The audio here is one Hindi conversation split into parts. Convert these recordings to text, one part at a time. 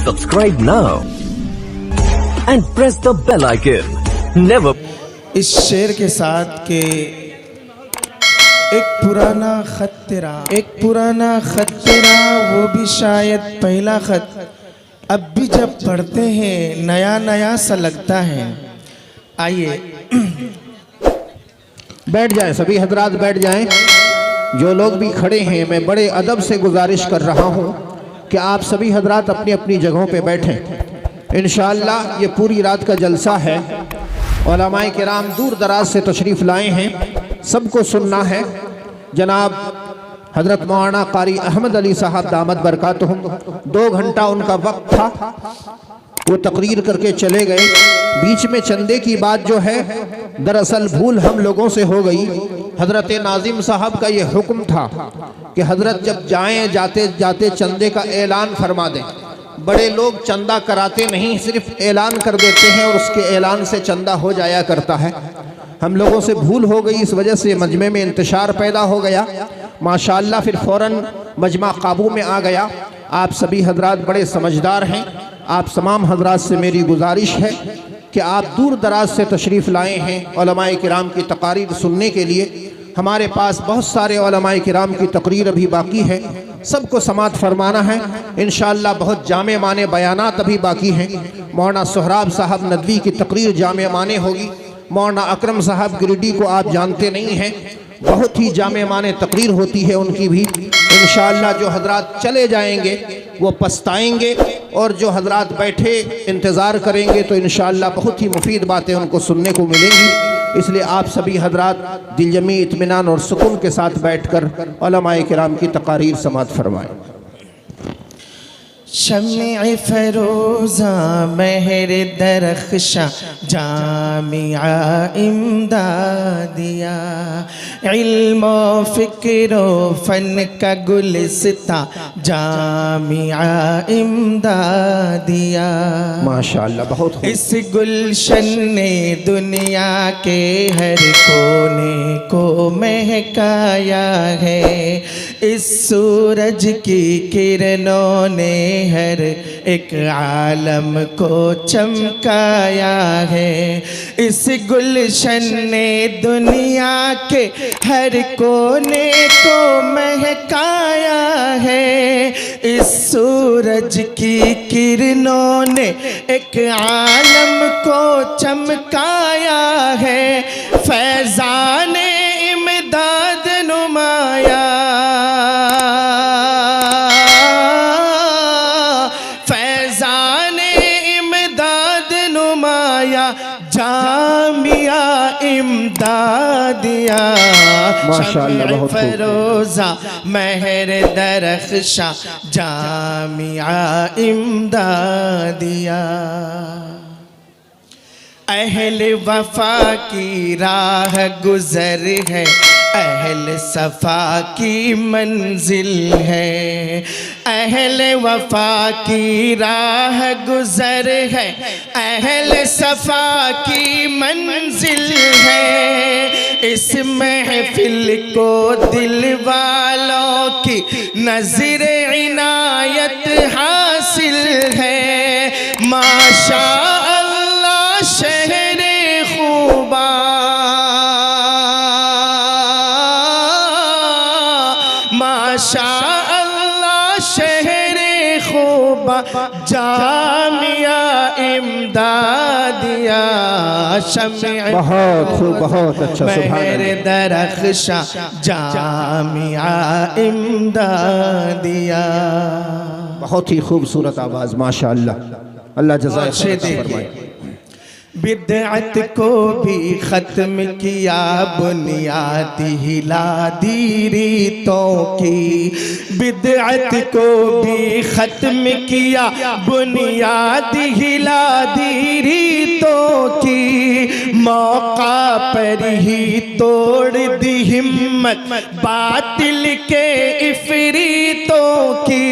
Subscribe now and press the bell icon. Never. इस शेर के साथ के एक पुराना खत तेरा वो भी शायद पहला खत अब भी जब पढ़ते हैं नया नया सा लगता है। आइए बैठ जाएं, सभी हजरात बैठ जाएं। जो लोग भी खड़े हैं, मैं बड़े अदब से गुजारिश कर रहा हूं कि आप सभी हजरात अपनी अपनी जगहों पे बैठें। इंशाअल्लाह ये पूरी रात का जलसा है। उलमाए किराम दूर दराज से तशरीफ़ लाए हैं, सबको सुनना है। जनाब हज़रत मौलाना कारी अहमद अली साहब दामद बरकातहुम 2 घंटा उनका वक्त था, वो तकरीर करके चले गए। बीच में चंदे की बात जो है दरअसल भूल हम लोगों से हो गई। हज़रत नाजिम साहब का ये हुक्म था कि हज़रत जब जाएं जाते जाते चंदे का ऐलान फरमा दें। बड़े लोग चंदा कराते नहीं, सिर्फ ऐलान कर देते हैं और उसके ऐलान से चंदा हो जाया करता है। हम लोगों से भूल हो गई, इस वजह से मजमे में इंतशार पैदा हो गया। माशाअल्लाह फिर फ़ौरन मजमा काबू में आ गया। आप सभी हजरात बड़े समझदार हैं। आप तमाम हजरात से मेरी गुजारिश है कि आप दूर दराज से तशरीफ़ लाए हैं उलमाए किराम की तकारीर सुनने के लिए। हमारे पास बहुत सारे उलमाए किराम की तकरीर अभी बाकी है, सबको समात फरमाना है। इंशाअल्लाह बहुत जामे माने बयानात अभी बाकी हैं। मौलाना सोहराब साहब नदवी की तकरीर जामे माने होगी। मौलाना अकरम साहब गिरिडी को आप जानते नहीं हैं, बहुत ही जामे माने तकरीर होती है उनकी भी। इंशाअल्लाह जो हजरात चले जाएंगे वो पछताएंगे और जो हजरात बैठे इंतज़ार करेंगे तो इंशाअल्लाह बहुत ही मुफीद बातें उनको सुनने को मिलेंगी। इसलिए आप सभी हजरात दिलजमी इत्मीनान और सुकून के साथ बैठकर उलमाए किराम की तकारीर समात फरमाएं। शम्मे फरोज़ा महर दरख्शां जामिया इमदादिया, इल्म व फ़िक्र व फ़न का गुलिस्तां जामिया इमदादिया। माशाअल्लाह बहुत खूब। इस गुलशन ने दुनिया के हर कोने को महकाया है। इस सूरज की किरणों ने हर एक आलम को चमकाया है। इस गुलशन ने दुनिया के हर कोने को महकाया है। इस सूरज की किरणों ने एक आलम को चमकाया है। फैज़ाने इमदाद नुमाया, जामिया इमदादिया। माशाअल्लाह बहुत खूब। फरोज़ा महर दरख्शां जामिया इमदादिया। अहल वफा की राह गुज़र है, अहल सफ़ा की मंजिल है। अहल वफा की राह गुज़र है, अहल सफ़ा की मंजिल है। इस महफिल को दिल वालों की नज़र इनायत हासिल है। माशा अल्लाह शहरे खूबा, माशा अल्लाह शहरे खूबा जामिया इमदादिया। बहुत खूब, बहुत अच्छा, महर दरख्शां जामिया इमदादिया। बहुत ही खूबसूरत आवाज़ माशाअल्लाह। अल्लाह जज़ाए फरमाए। बिदअत को भी ख़त्म किया, बुनियादी हिला दी रीतों की। बिदअत को भी ख़त्म किया, बुनियादी हिला दी रीतों की। मौका पर ही तोड़ दी हिम्मत बातिल के इफ़रीतों की।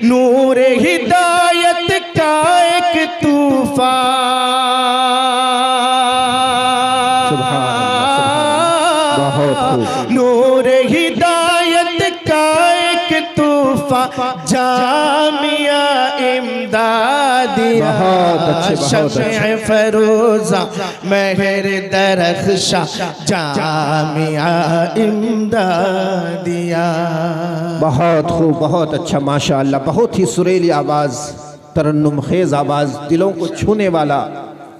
नूर हिदायत का एक तूफ़ान, नूर हिदायत का एक तूफ़ान जा जामिया इमदादिया, बहुत अच्छे, बहुत शम्ए फरोजा महर दरख्शा, जामिया इमदादिया। बहुत खूब, बहुत अच्छा, माशाअल्लाह। बहुत ही सुरीली आवाज़, तरन्नुम खेज आवाज़, दिलों को छूने वाला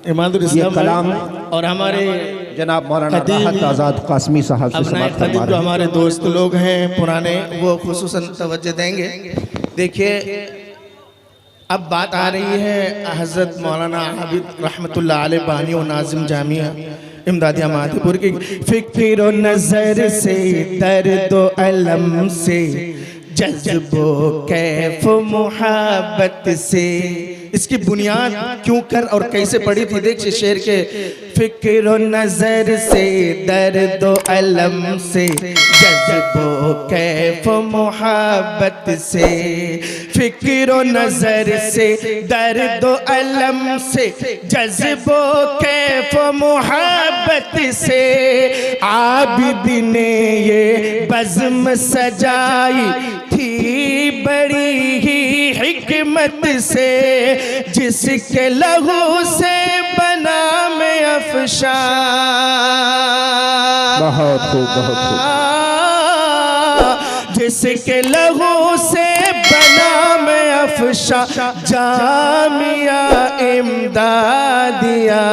इमादुल ये इस्लाम कलाम और हमारे जनाब मौलाना कदीम राहत आज़ाद कासमी साहब से अपना समाप्त फरमा जो रहे हैं। हमारे दोस्त लोग हैं पुराने, वो खुसूसन तवज्जो देंगे। देखिए अब बात आ रही है हज़रत मौलाना आबिद रहमतुल्लाह अलैह बानी व नाज़िम जामिया इमदादिया माधोपुर की। फ़िक्र नज़र से, दर्द व अलम से, जज्बो कैफ मुहब्बत से। इसकी बुनियाद क्यों कर और कैसे पड़ी थी, देखिए शेर के। फ़िक्र नज़र से, दर्द व अलम से, जज्बो कैफ मुहब्बत से। फ़िक्र नज़र से, दर्द व अलम से, जज्बो कैफ मुहब्बत से। आबिद ने ये बज़्म सजाई थी बड़ी ही हिकमत से, जिसके लहू से बना में अफ़शा। बहुत खूब, बहुत खूब। जिसके लहू से बना में अफ़शा, जामिया इमदादिया,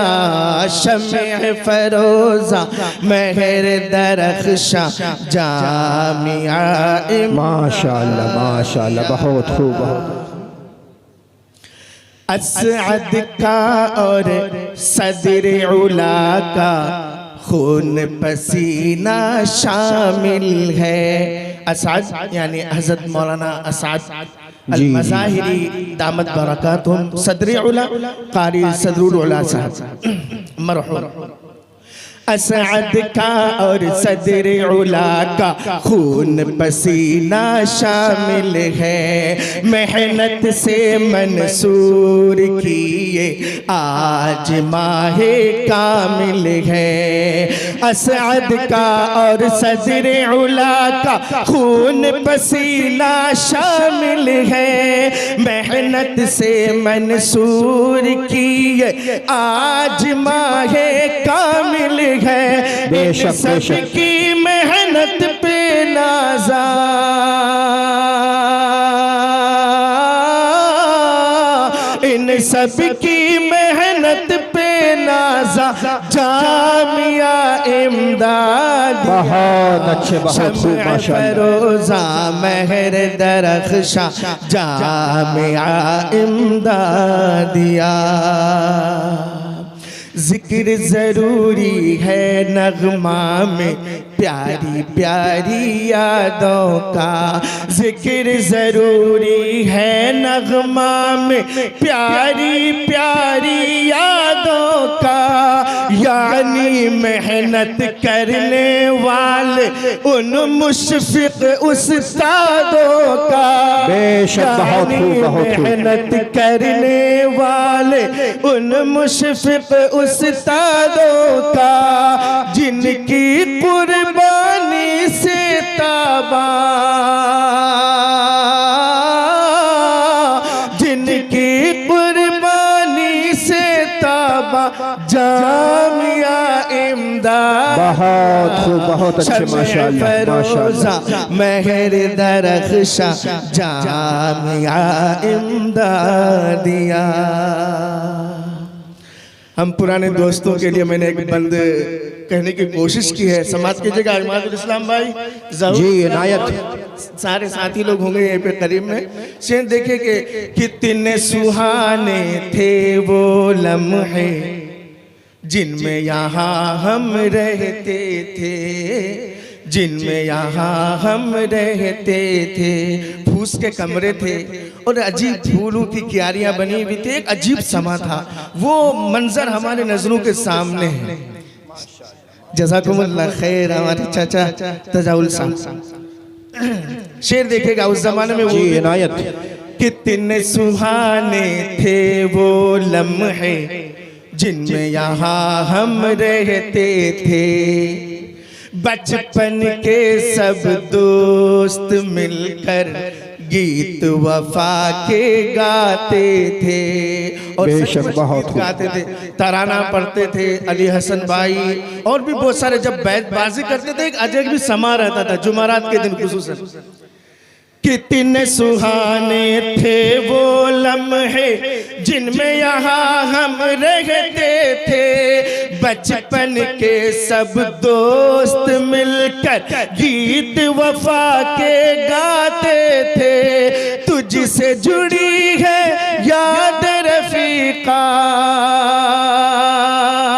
शम्ए फरोजा महर दरख्शा, जामिया माशाअल्लाह, माशाअल्लाह, बहुत खूब, बहुत। असअद का और सदर उला का खून पसीना शामिल है। असअद यानी हज़रत मौलाना असअद अल-मज़ाहिरी दामत बरकातुहुम, सदर उला कारी सदरुल उला साहब मरहूम। असअद का और सदर उला का खून पसीना शामिल है। मेहनत से मंसूर किए आज माहे कामिल है। असअद का और सदर उला का खून पसीना शामिल है। मेहनत से मंसूर किए आज माहे कामिल है। बेशक, सबकी मेहनत पे नाज़ा, इन सबकी मेहनत पे नाज़ा, जामिया इमदाद। बहुत अच्छे, बहुत खूब, माशाअल्लाह। फरोजा महर दरख्शा, जामिया इमदादिया। जिक्र जरूरी है नगमा में प्यारी प्यारी यादों का। जिक्र जरूरी है नगमा में प्यारी प्यारी यादों का। यानी मेहनत करने वाले उन मुशफ़िक़ उस्तादों का। बेशक, बहुत खूब, बहुत खूब। मेहनत करने वाले उन मुशफ़िक़ उस्तादों का, जिनकी कुर्बानी से ताबा, जिनकी कुर्बानी से ताबा, जामिया इमदाद। बहुत खूब, बहुत अच्छे, माशाअल्लाह, माशाअल्लाह। महर दरख्शा, जामिया इमदादिया। हम पुराने दोस्तों के लिए मैंने एक बंद कहने की कोशिश की है, समाज कीजिएगा। इमादुल इस्लाम भाई जी इनायत। सारे साथी लोग होंगे यहीं पे करीब में। शेर देखे कि कितने सुहाने थे वो लम्हे जिनमें यहाँ हम रहते थे, जिनमें यहाँ हम रहते थे। फूस के कमरे थे और अजीब फूलों की क्यारियां बनी हुई थी। एक अजीब समा था, वो मंजर हमारे नजरों के सामने है। जज़ाकुमुल्लाह खैर हमारे चाचा तजाउल साहब। शेर देखेगा उस जमाने में वो इनायत। कितने सुहाने थे वो लम्हे जिनमें यहाँ हम रहते थे। बचपन के सब दोस्त मिलकर गीत वफा के गाते थे और बेशक बहुत गाते थे, तराना पढ़ते थे अली हसन भाई और भी बहुत सारे। जब बैतबाजी करते थे एक अजब भी समा रहता था जुमेरात के दिन खुसूसन। कितने सुहाने थे वो लम्हे जिनमें यहाँ हम रहते थे, बचपन के सब दोस्त मिलकर गीत वफा के गाते थे। तुझसे जुड़ी है याद रफीका,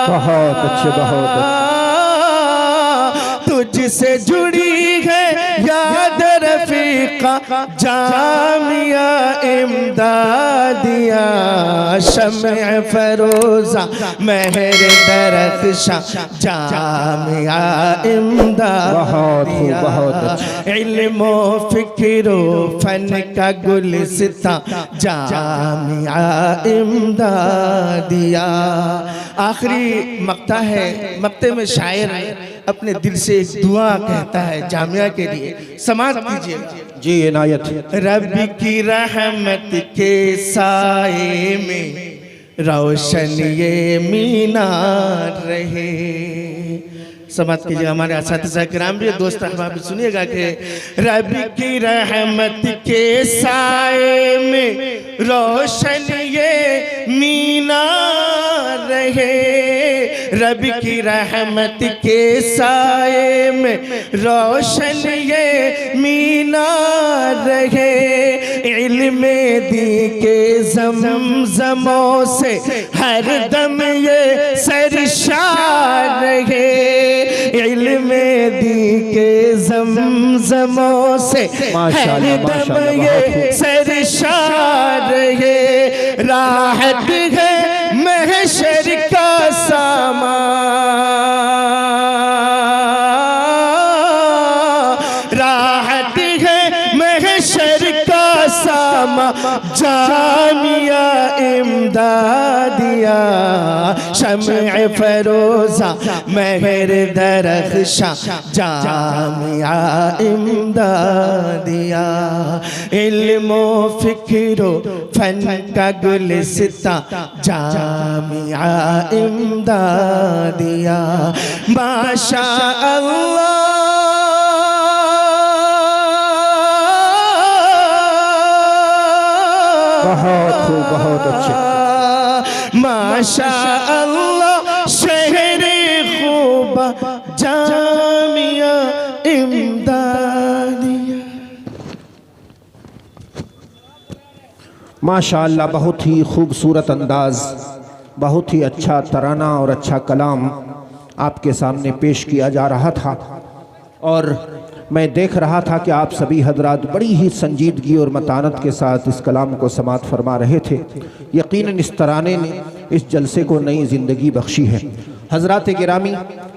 बहुत अच्छे, बहुत अच्छे। तुझसे जुड़ी है याद रफीका, जामिया इमदादिया शम्अ फरोजा महर दरख्शां, जामिया इमदादिया इल्म फिक्र फन का गुलिस्तां, जामिया इमदादिया। आखिरी मक्ता है, मक्ते में शायर अपने दिल से एक दुआ कहता है जामिया के लिए, समाज कीजिए जी इनायत। रब की रहमत के साए में रोशन ये मीनार रहे। समाज कीजिए। हमारे असातिज़ा किराम भी दोस्त अहबाब भी सुनिएगा कि रब की रहमत के साए में रोशन ये मीनार रहे, रब की रहमत के साए में रोशन ये मीनार रहे। इल्मे दी के ज़मज़मों से हर दम ये सरशार रहे, इल्मे दी के ज़मज़मों से हर दम ये सरशार रहे। राहत है महशर का सामा, राहत है महशर का सामा, जामिया इमदादिया शम्अ फरोजा महर दरख्शां, जामिया इमदादिया इल्म फिक्र फन का गुलिस्तां, जामिया इमदादिया। माशा अल्लाह बहुत खूब, बहुत अच्छे। माशा अल्लाह शहरे खूबा जामिया इमदादिया। माशाअल्लाह, बहुत ही खूबसूरत अंदाज, बहुत ही अच्छा तराना और अच्छा कलाम आपके सामने पेश किया जा रहा था। और मैं देख रहा था कि आप सभी हजरात बड़ी ही संजीदगी और मतानत के साथ इस कलाम को समात फरमा रहे थे। यकीनन इस तराने ने इस जलसे को नई ज़िंदगी बख्शी है। हजरात गिरामी,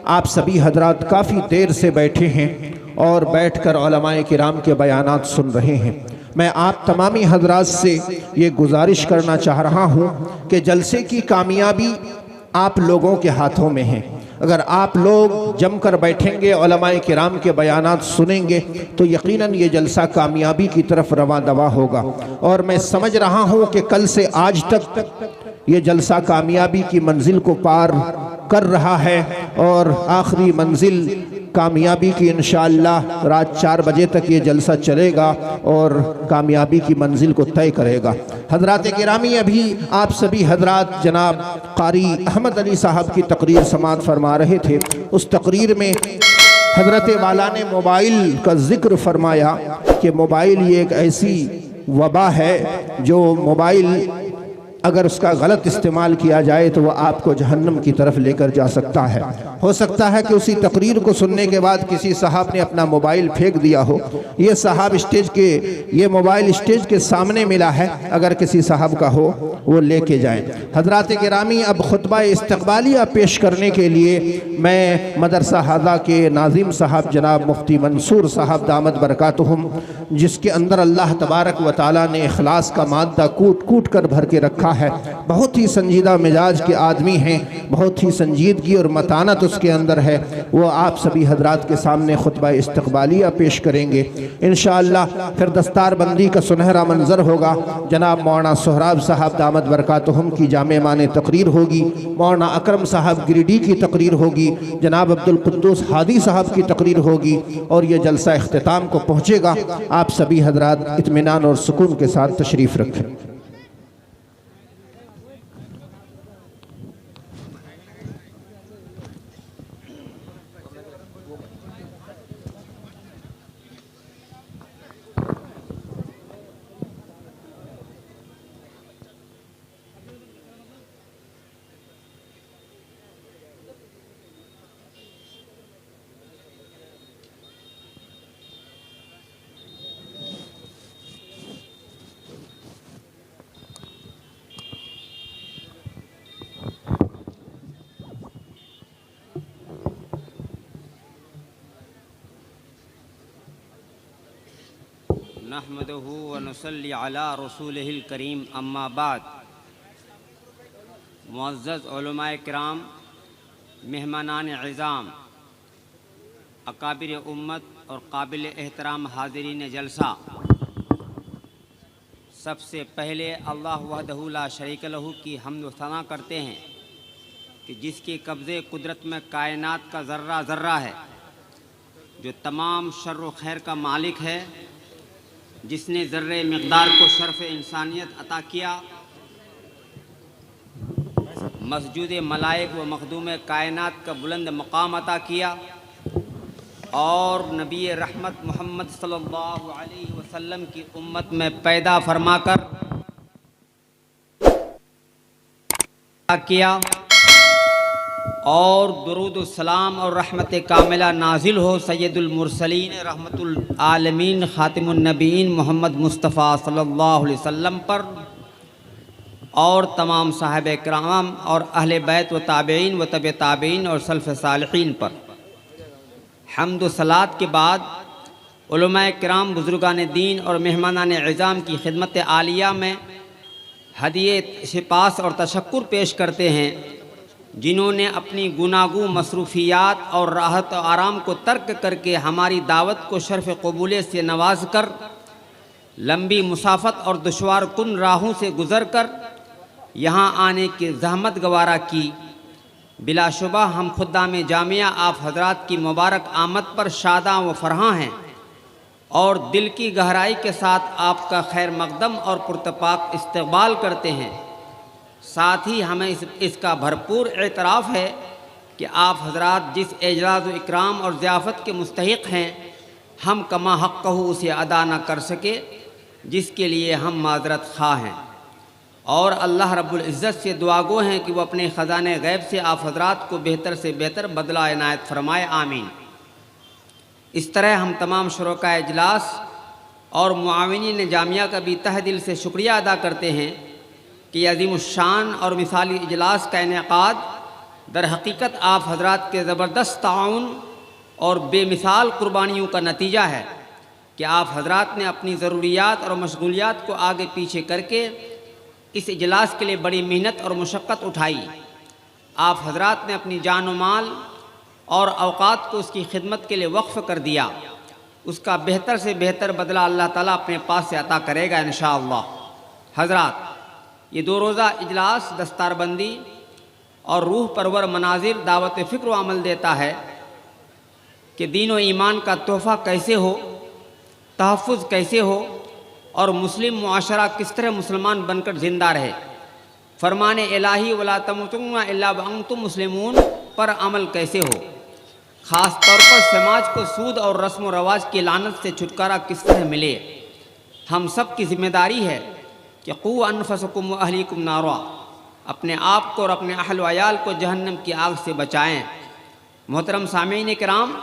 आप सभी हजरात काफ़ी देर से बैठे हैं और बैठकर उलमाए किराम के बयानात सुन रहे हैं। मैं आप तमामी हजरात से ये गुजारिश करना चाह रहा हूँ कि जलसे की कामयाबी आप लोगों के हाथों में है। अगर आप लोग जमकर बैठेंगे, उलमाए किराम के बयानात सुनेंगे, तो यकीनन ये जलसा कामयाबी की तरफ रवा दवा होगा। और मैं समझ रहा हूँ कि कल से आज तक ये जलसा कामयाबी की मंजिल को पार कर रहा है और आखिरी मंजिल कामयाबी की इंशाअल्लाह रात 4 बजे तक ये जलसा चलेगा और कामयाबी की मंजिल को तय करेगा। हजरात गिरामी, अभी आप सभी हजरात जनाब कारी अहमद अली साहब की तकरीर समात फरमा रहे थे। उस तकरीर में हजरत वाला ने मोबाइल का जिक्र फरमाया कि मोबाइल ये एक ऐसी वबा है जो मोबाइल अगर उसका गलत इस्तेमाल किया जाए तो वह आपको जहन्नम की तरफ लेकर जा सकता है। हो सकता है कि उसी तकरीर को सुनने के बाद किसी साहब ने अपना मोबाइल फेंक दिया हो। ये साहब स्टेज के, ये मोबाइल स्टेज के सामने मिला है, अगर किसी साहब का हो वो लेके जाए। हजरात गिरामी, अब खुतबा इस्तक़बालिया पेश करने के लिए मैं मदरसा हाजा के नाजिम साहब जनाब मुफ्ती मंसूर साहब दामद बरकातुहुम, जिसके अंदर अल्लाह तबारक व तआला ने इखलास का मादा कूट कूट कर भर के रखा है। बहुत ही संजीदा मिजाज के आदमी हैं, बहुत ही संजीदगी और मतानत उसके अंदर है। वो आप सभी हजरात के सामने खुतबा इस्तक़बालिया पेश करेंगे इंशाअल्लाह। फिर दस्तारबंदी का सुनहरा मंजर होगा। जनाब मौलाना सोहराब साहब दामद बरकातुहुम की जामे माने तकरीर होगी, मौलाना अकरम साहब गिरिडीह की तकरीर होगी, जनाब अब्दुल कुद्दूस हादी साहब की तकरीर होगी और ये जलसा इख्तिताम को पहुँचेगा। आप सभी हजरात इत्मीनान और सुकून के साथ तशरीफ़ रखें। नहमदुहु व नुसल्ली अला रसूलिहिल करीम अम्मा बाद। मुअज़्ज़ज़ उलमाए किराम, मेहमानान इज़ाम, अकाबिर उम्मत और काबिल एहतराम हाज़िरीन जलसा, सबसे पहले अल्लाह वहदहु ला शरीक लहू की हम्द व सना करते हैं कि जिसके कब्ज़े कुदरत में कायनात का ज़र्रा ज़र्रा है, जो तमाम शर्र व खैर का मालिक है, जिसने ज़र्रे मिक़दार को शर्फ़ इंसानियत अता किया, मसजूद मलाइक व मखदूम कायनात का बुलंद मकाम अता किया और नबी रहमत मोहम्मद सल्लल्लाहु अलैहि वसल्लम की उम्मत में पैदा फरमाकर किया और दुरूद सलाम और रहमत कामिला नाजिल हो सैयदुल मुरसलीन रहमतुल आलमीन खातिमुन नबीयीन मोहम्मद मुस्तफ़ा सल्लल्लाहु अलैहि वसल्लम पर और तमाम साहिब किराम और अहले बैत व ताबईन व तबे ताबईन और सल्फ़ सालिहीन पर। हम्द व सलात के बाद उलमाए किराम, बुज़ुर्गान दीन और मेहमानान इज़ाम की खिदमत आलिया में हदिये शिपास और तशक्कुर पेश करते हैं, जिन्होंने अपनी गुनागू मसरूफ़ियात और राहत और आराम को तर्क करके हमारी दावत को शर्फ़ क़बूलियत से नवाज कर लंबी मुसाफत और दुश्वार कुन राहों से गुज़र कर यहाँ आने की ज़हमत गवारा की। बिलाशुबा हम खुद्दाम जामिया आप हज़रात की मुबारक आमद पर शादा व फ़रहां हैं और दिल की गहराई के साथ आपका खैर मक़दम और पुरतपाक इस्तक़बाल करते हैं। साथ ही हमें इसका भरपूर एतराफ़ है कि आप हज़रात जिस एजाज़ व इकराम और ज़ियाफ़त के मुस्तहिक़ हैं, हम कमा हक़्क़हू उसे अदा न कर सके, जिसके लिए हम माज़रत ख़्वाह हैं और अल्लाह रब्बुल इज़्ज़त से दुआगो हैं कि वह अपने ख़ज़ाने गैब से आप हज़रात को बेहतर से बेहतर बदला इनायत फ़रमाए, आमीन। इस तरह हम तमाम शुरका इजलास और मुआविनीन जामिया का भी तहे दिल से शुक्रिया अदा करते हैं कि अज़ीमुश्शान और मिसाली इजलास का इनेक़ाद दर हकीकत आप हज़रात के ज़बरदस्त ताउन और बेमिसाल कुर्बानियों का नतीजा है कि आप हज़रात ने अपनी ज़रूरियात और मशगूलियात को आगे पीछे करके इस इजलास के लिए बड़ी मेहनत और मुशक्क़त उठाई। आप हज़रात ने अपनी जान व माल और औक़ात को उसकी खिदमत के लिए वक्फ़ कर दिया। उसका बेहतर से बेहतर बदला अल्लाह ताला अपने पास से अता करेगा इंशाअल्लाह। हज़रात, ये 2 रोज़ा इजलास दस्तारबंदी और रूह परवर मनाजिर दावत फ़िक्र व अमल देता है कि दीन व ईमान का तोहफ़ा कैसे हो, तहफ़्फ़ुज़ कैसे हो और मुस्लिम मुआशरा किस तरह मुसलमान बनकर ज़िंदा रहे। फ़रमान इलाही वला तमुतुन्ना इल्ला व अंतुम मुस्लिमून पर अमल कैसे हो। ख़ास तौर पर समाज को सूद और रस्म व रवाज की लानत से छुटकारा किस तरह मिले। हम सब की ज़िम्मेदारी है कि क़ू अनफसकुम व अहलीकुम नारा, अपने आप को और अपने अहल व अयाल को जहन्नम की आग से बचाएँ। मोहतरम सामीन किराम,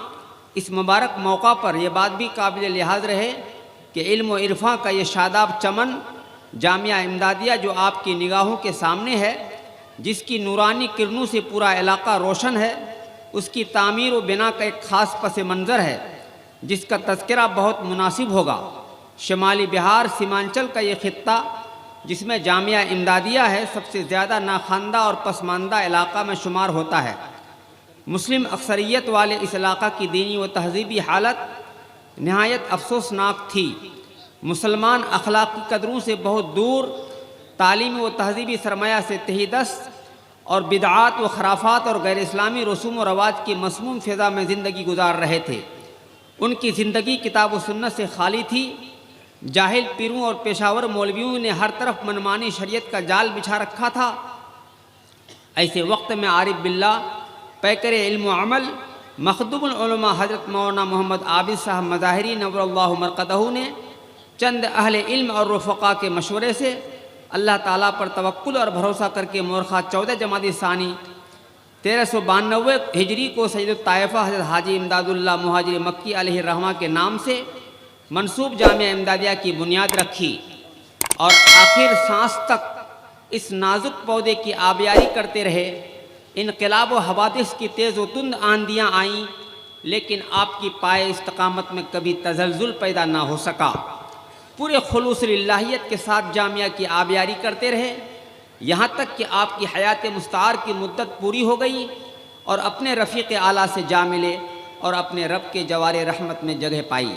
इस मुबारक मौका पर यह बात भी काबिल लिहाज रहे कि इल्म व इरफ़ा का ये शादाब चमन जामिया इमदादिया जो आपकी निगाहों के सामने है, जिसकी नूरानी किरणों से पूरा इलाका रोशन है, उसकी तामीर व बिना का एक ख़ास पस मंज़र है जिसका तज़किरा बहुत मुनासिब होगा। शुमाली बिहार सीमांचल का ये ख़ित्ता जिसमें जामिया इमदादिया है, सबसे ज़्यादा नाखानदा और पसमानदा इलाक़ा में शुमार होता है। मुस्लिम अक्सरियत वाले इस इलाक़ा की दीनी व तहज़ीबी हालत नहायत अफसोसनाक थी। मुसलमान अखलाक़ी कदरों से बहुत दूर, तालीमी व तहज़ीबी सरमाया से तहीदस्त और बिदआत व खराफात और गैर इस्लामी रसूम व रवाज की मसमूम फ़िज़ा में ज़िंदगी गुजार रहे थे। उनकी ज़िंदगी किताब व सुन्नत से खाली थी। जाहिल पीरों और पेशावर मौलवियों ने हर तरफ मनमानी शरीयत का जाल बिछा रखा था। ऐसे वक्त में आरिफ बिल्ला, पैकर इल्म व अमल, मखदूमुल उलमा हज़रत मौलाना मोहम्मद आबिद साहब मज़ाहिरी नव्वरल्लाहु मरक़दहू ने चंद अहले इल्म और रफ़क़ा के मशवरे से अल्लाह ताला पर तवक्कुल और भरोसा करके मोरखा 14 जमादी सानी 1392 हिजरी को सैयद ताइफ़ा हज़रत हाजी इमदादुल्लाह मुहाजिर मक्की अलैहिर्रहमा के नाम से मंसूब जामिया इमदादिया की बुनियाद रखी और आखिर सांस तक इस नाजुक पौधे की आबियारी करते रहे। इनक़िलाब व हवादिस की तेज़ व तुंद आंधियाँ आईं, लेकिन आपकी पाए इस्तकामत में कभी तज़ल्ज़ुल पैदा ना हो सका। पूरे खुलूस लिल्लाहियत के साथ जामिया की आबियारी करते रहे, यहाँ तक कि आपकी हयात मुस्तार की मुद्दत पूरी हो गई और अपने रफ़ीक़ आला से जा मिले और अपने रब के जवारे रहमत में जगह पाई।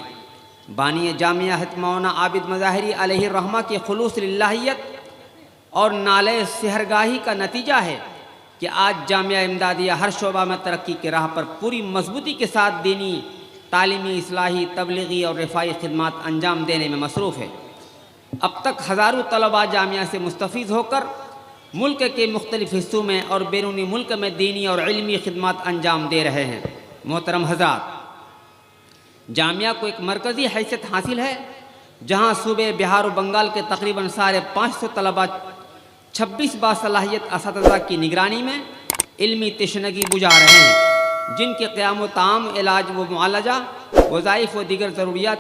बानी जामिया हज़रत मौलाना आबिद मज़ाहिरी अलैहिर्रहमा के खुलूस लिल्लाहियत और नाले सहरगाही का नतीजा है कि आज जामिया इमदादिया हर शोबा में तरक्की की राह पर पूरी मजबूती के साथ दीनी, तालीमी, इस्लाही, तबलीगी और रिफ़ाई खिदमात अंजाम देने में मसरूफ़ है। अब तक हज़ारों तलबा जामिया से मुस्तफ़ीज़ होकर मुल्क के मुख्तलिफ़ हिस्सों में और बैरूनी मुल्क में दीनी और इल्मी खिदमात अंजाम दे रहे हैं। मोहतरम हज़रात, जामिया को एक मरकज़ी हैसियत हासिल है, जहाँ सूबे बिहार और बंगाल के तकरीबन 550 तलबा 26 बासलाहियत असातिज़ा की निगरानी में इल्मी तशनगी बुझा रहे हैं, जिनके क़याम व ताम, इलाज व मुआलजा, वज़ाइफ़ व दीगर ज़रूरियात